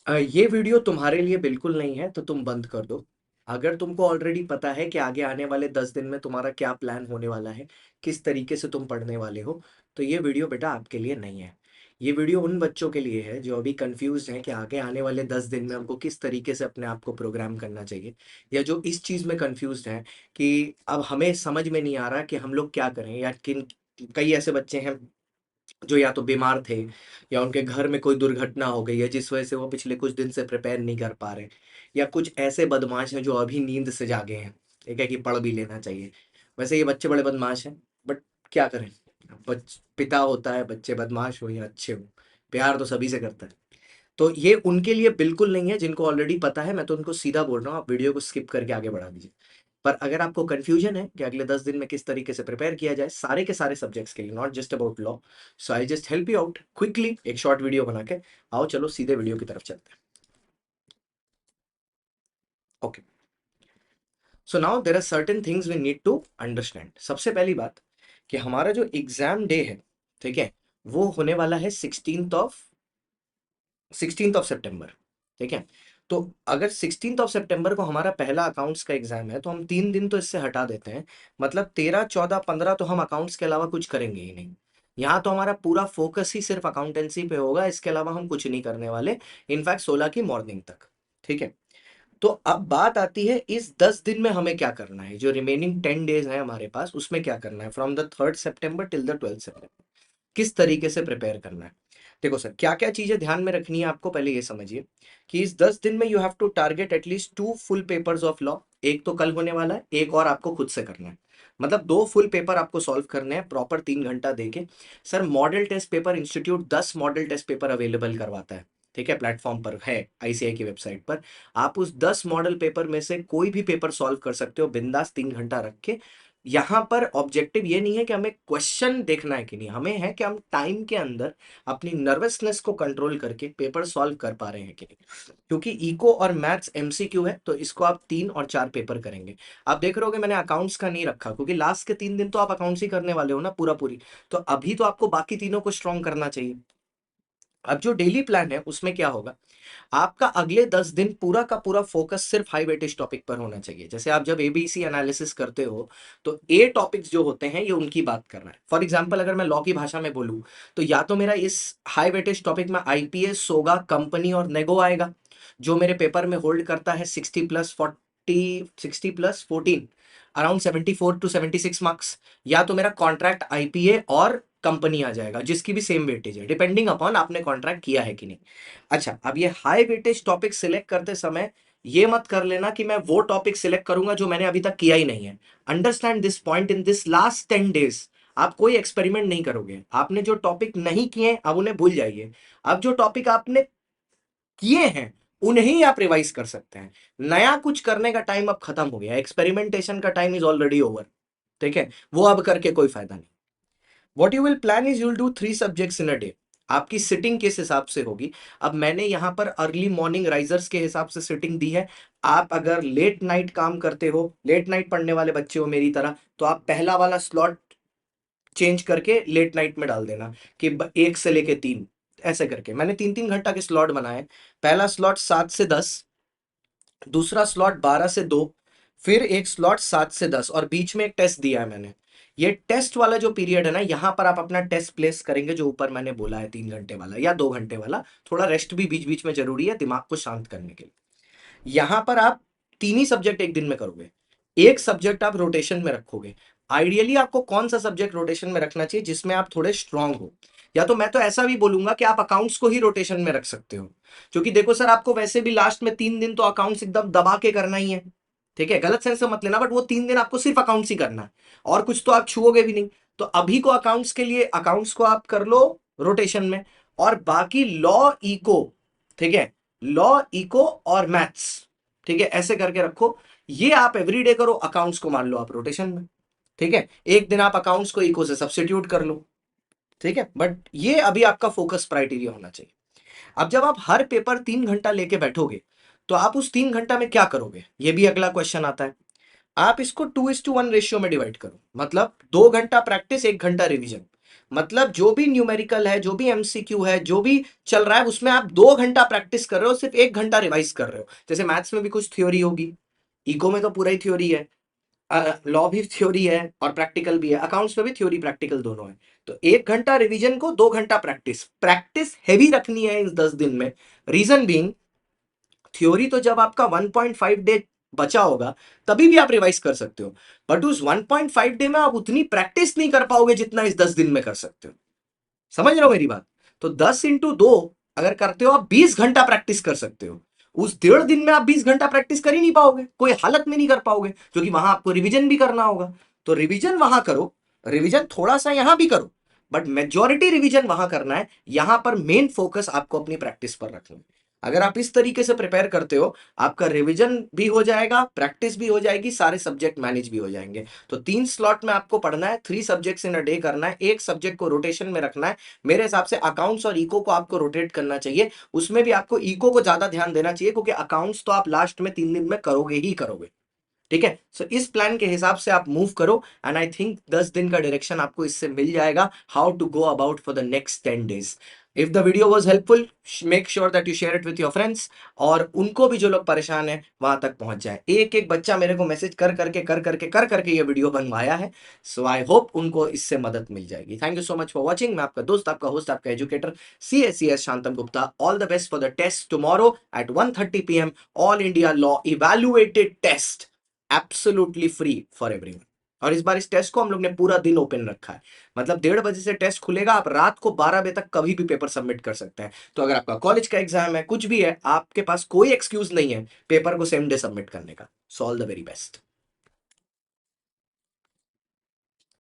ये वीडियो तुम्हारे लिए बिल्कुल नहीं है, तो तुम बंद कर दो। अगर तुमको ऑलरेडी पता है कि आगे आने वाले 10 दिन में तुम्हारा क्या प्लान होने वाला है, किस तरीके से तुम पढ़ने वाले हो, तो ये वीडियो बेटा आपके लिए नहीं है। ये वीडियो उन बच्चों के लिए है जो अभी कंफ्यूज्ड हैं कि आगे आने वाले 10 दिन में हमको किस तरीके से अपने आप को प्रोग्राम करना चाहिए, या जो इस चीज़ में कंफ्यूज्ड हैं कि अब हमें समझ में नहीं आ रहा कि हम लोग क्या करें, या किन कई ऐसे बच्चे हैं जो या तो बीमार थे, या उनके घर में कोई दुर्घटना हो गई है जिस वजह से वो पिछले कुछ दिन से प्रिपेयर नहीं कर पा रहे, या कुछ ऐसे बदमाश हैं जो अभी नींद से जागे हैं, ठीक है, कि पढ़ भी लेना चाहिए। वैसे ये बच्चे बड़े बदमाश हैं, बट क्या करें, पिता होता है, बच्चे बदमाश हो या अच्छे हो, प्यार तो सभी से करता है। तो ये उनके लिए बिल्कुल नहीं है जिनको ऑलरेडी पता है। मैं तो उनको सीधा बोल रहा हूँ, आप वीडियो को स्किप करके आगे बढ़ा दीजिए। पर अगर आपको कंफ्यूजन है कि अगले 10 दिन में किस तरीके से प्रिपेयर किया जाए सारे के सारे सब्जेक्ट्स के लिए, not just about law, so I just help you out quickly एक शॉर्ट वीडियो बना के। आओ चलो सीधे वीडियो की तरफ चलते हैं। Okay, so now there are certain things we need to understand. सबसे पहली बात कि हमारा जो एग्जाम डे है, ठीक है, वो होने वाला है 16th ऑफ सितंबर, ठीक है। तो अगर 16th ऑफ सितंबर को हमारा पहला अकाउंट्स का एग्जाम है, तो हम 3 दिन तो इससे हटा देते हैं, मतलब 13, 14, 15 तो हम अकाउंट्स के अलावा कुछ करेंगे ही नहीं। यहाँ तो हमारा पूरा फोकस ही सिर्फ अकाउंटेंसी पे होगा, इसके अलावा हम कुछ नहीं करने वाले, इनफैक्ट 16 की मॉर्निंग तक, ठीक है। तो अब बात आती है इस 10 दिन में हमें क्या करना है, जो रिमेनिंग 10 डेज है हमारे पास, उसमें क्या करना है from the 3rd September till the 12th सितंबर, किस तरीके से प्रिपेयर करना है। देखो सर, क्या क्या चीजें ध्यान में रखनी है आपको, पहले ये समझिए कि इस 10 दिन में you have to target at least 2 full papers of law. एक तो कल होने वाला है, एक और आपको खुद से करना है, मतलब 2 फुल पेपर आपको सॉल्व करने हैं प्रॉपर 3 घंटा देके। Sir model test paper institute 10 model test paper available करवाता है, ठीक है, प्लेटफॉर्म पर है, आईसीआई की वेबसाइट पर। आप उस 10 मॉडल पेपर में से कोई भी पेपर सॉल्व कर सकते हो बिंदास 3 घंटा रख के। यहाँ पर ऑब्जेक्टिव ये नहीं है कि हमें क्वेश्चन देखना है कि नहीं, हमें है कि हम टाइम के अंदर अपनी नर्वसनेस को कंट्रोल करके पेपर सॉल्व कर पा रहे हैं कि नहीं। क्योंकि इको और मैथ्स एमसीक्यू है, तो इसको आप 3 और 4 पेपर करेंगे। आप देख रहे होगे मैंने अकाउंट्स का नहीं रखा, क्योंकि लास्ट के 3 दिन तो आप अकाउंट्स ही करने वाले हो ना पूरा पूरी। तो अभी तो आपको बाकी तीनों को स्ट्रॉन्ग करना चाहिए। अब जो डेली प्लान है उसमें क्या होगा, आपका अगले 10 दिन पूरा का पूरा फोकस सिर्फ हाई वेटेज टॉपिक पर होना चाहिए। जैसे आप जब एबीसी एनालिसिस करते हो, तो ए टॉपिक्स जो होते हैं ये उनकी बात करना है। फॉर एग्जांपल अगर मैं लॉ की भाषा में बोलूं, तो या तो मेरा इस हाई वेटेज टॉपिक में आईपीएस, सोगा, कंपनी और नेगो आएगा, जो मेरे पेपर में होल्ड करता है 60+14, अराउंड 74 to 76 मार्क्स। या तो मेरा कॉन्ट्रैक्ट आईपीए और कंपनी आ जाएगा, जिसकी भी सेम वेटेज है, डिपेंडिंग अपॉन आपने कॉन्ट्रैक्ट किया है कि नहीं। अच्छा, अब ये हाई वेटेज टॉपिक सिलेक्ट करते समय ये मत कर लेना कि मैं वो टॉपिक सिलेक्ट करूंगा जो मैंने अभी तक किया ही नहीं है। Understand this point, in this last 10 days आप कोई एक्सपेरिमेंट नहीं करोगे। आपने जो टॉपिक नहीं किए अब उन्हें भूल जाइए। अब जो टॉपिक आपने किए हैं उन्हें आप रिवाइज कर सकते हैं। नया कुछ करने का टाइम अब खत्म हो गया, एक्सपेरिमेंटेशन का टाइम इज ऑलरेडी ओवर, ठीक है, वो अब करके कोई फायदा नहीं। What you will plan is, you'll do 3 subjects in a day. आपकी सिटिंग किस हिसाब से होगी, अब मैंने यहां पर अर्ली मॉर्निंग राइजर्स के हिसाब से सिटिंग दी है। आप अगर लेट नाइट काम करते हो, लेट नाइट पढ़ने वाले बच्चे हो मेरी तरह, तो आप पहला वाला स्लॉट चेंज करके लेट नाइट में डाल देना कि 1 से लेके 3, ऐसे करके मैंने 3-3 घंटा के स्लॉट बनाए। पहला स्लॉट 7 से 10, दूसरा स्लॉट 12 से 2, फिर एक स्लॉट 7 से 10, और बीच में एक टेस्ट दिया है मैंने। ये टेस्ट वाला जो पीरियड है ना, यहां पर आप अपना टेस्ट प्लेस करेंगे, जो ऊपर मैंने बोला है 3 घंटे वाला या 2 घंटे वाला। थोड़ा रेस्ट भी बीच बीच में जरूरी है दिमाग को शांत करने के लिए। यहां पर आप 3 ही सब्जेक्ट एक दिन में करोगे, एक सब्जेक्ट आप रोटेशन में रखोगे। आइडियली आपको कौन सा सब्जेक्ट रोटेशन में रखना चाहिए जिसमें आप थोड़े स्ट्रांग हो, या तो मैं तो ऐसा भी बोलूंगा कि आप अकाउंट्स को ही रोटेशन में रख सकते हो। क्योंकि देखो सर, आपको वैसे भी लास्ट में 3 दिन तो अकाउंट्स एकदम दबा के करना ही है, ठीक है, गलत सेंस से मत लेना, बट वो 3 दिन आपको सिर्फ अकाउंट्स ही करना है, और कुछ तो आप छुओगे भी नहीं। तो अभी को अकाउंट्स के लिए अकाउंट्स को आप कर लो रोटेशन में, और बाकी लॉ, इको, ठीक है, लॉ, इको और मैथ्स, ठीक है, ऐसे करके रखो। ये आप एवरीडे करो, अकाउंट्स को मान लो आप रोटेशन में, ठीक है। एक दिन आप अकाउंट्स को इको से सब्स्टिट्यूट कर लो, ठीक है, बट ये अभी आपका फोकस क्राइटेरिया होना चाहिए। अब जब आप हर पेपर 3 घंटा लेके बैठोगे, तो आप उस 3 घंटा में क्या करोगे, ये भी अगला क्वेश्चन आता है। आप इसको 2:1 रेशियो में डिवाइड करो, मतलब 2 घंटा प्रैक्टिस, 1 घंटा रिवीजन। मतलब जो भी न्यूमेरिकल है, जो भी एमसीक्यू है, जो भी चल रहा है, उसमें आप 2 घंटा प्रैक्टिस कर रहे हो, सिर्फ 1 घंटा रिवाइज कर रहे हो। जैसे मैथ्स में भी कुछ थ्योरी होगी, इको में तो पूरा ही थ्योरी है, लॉ भी थ्योरी है और प्रैक्टिकल भी है, अकाउंट्स में भी थ्योरी प्रैक्टिकल दोनों है। तो 1 घंटा रिवीजन को 2 घंटा प्रैक्टिस, प्रैक्टिस हैवी रखनी है इस 10 दिन में। रीजन बीइंग, थ्योरी तो जब आपका 1.5 डे बचा होगा तभी भी आप रिवाइज कर सकते हो, बट उस 1.5 डे में आप उतनी प्रैक्टिस नहीं कर पाओगे जितना इस 10 दिन में कर सकते हो। समझ रहे हो मेरी बात? तो 10 × 2 अगर करते हो आप 20 घंटा प्रैक्टिस कर सकते हो। उस 1.5 दिन में आप 20 घंटा प्रैक्टिस कर ही नहीं पाओगे, कोई हालत में नहीं कर पाओगे, क्योंकि वहां आपको रिवीजन भी करना होगा। तो रिवीजन वहां करो, रिवीजन थोड़ा सा यहां भी करो, बट मेजॉरिटी रिवीजन वहां करना है। यहां पर मेन फोकस आपको अपनी प्रैक्टिस पर रखना है। अगर आप इस तरीके से प्रिपेयर करते हो, आपका रिवीजन भी हो जाएगा, प्रैक्टिस भी हो जाएगी, सारे सब्जेक्ट मैनेज भी हो जाएंगे। तो 3 स्लॉट में आपको पढ़ना है, 3 सब्जेक्ट्स इन अ डे करना है, एक सब्जेक्ट को रोटेशन में रखना है। मेरे हिसाब से अकाउंट्स और इको को आपको रोटेट करना चाहिए, उसमें भी आपको इको को ज्यादा ध्यान देना चाहिए, क्योंकि अकाउंट्स तो आप लास्ट में 3 दिन में करोगे ही करोगे। ठीक है, सो इस प्लान के हिसाब से आप मूव करो, एंड आई थिंक 10 दिन का डायरेक्शन आपको इससे मिल जाएगा, how to go about for the next 10 days. If the video was helpful, make sure that you share it with your friends, और उनको भी जो लोग परेशान है वहां तक पहुंच जाए। एक एक बच्चा मेरे को मैसेज कर करके ये वीडियो बनवाया है, सो आई होप उनको इससे मदद मिल जाएगी। Thank you so much for watching. मैं आपका दोस्त, आपका होस्ट, आपका educator, CSCS Shantam Gupta. All the best for the test tomorrow at 1:30 PM, all India law evaluated test, absolutely free for everyone. और इस बार इस टेस्ट को हम लोग ने पूरा दिन ओपन रखा है, मतलब 1:30 बजे से टेस्ट खुलेगा, आप रात को 12 बजे तक कभी भी पेपर सबमिट कर सकते हैं। तो अगर आपका कॉलेज का एग्जाम है, कुछ भी है, आपके पास कोई एक्सक्यूज नहीं है पेपर को सेम डे सबमिट करने का। So all the very best.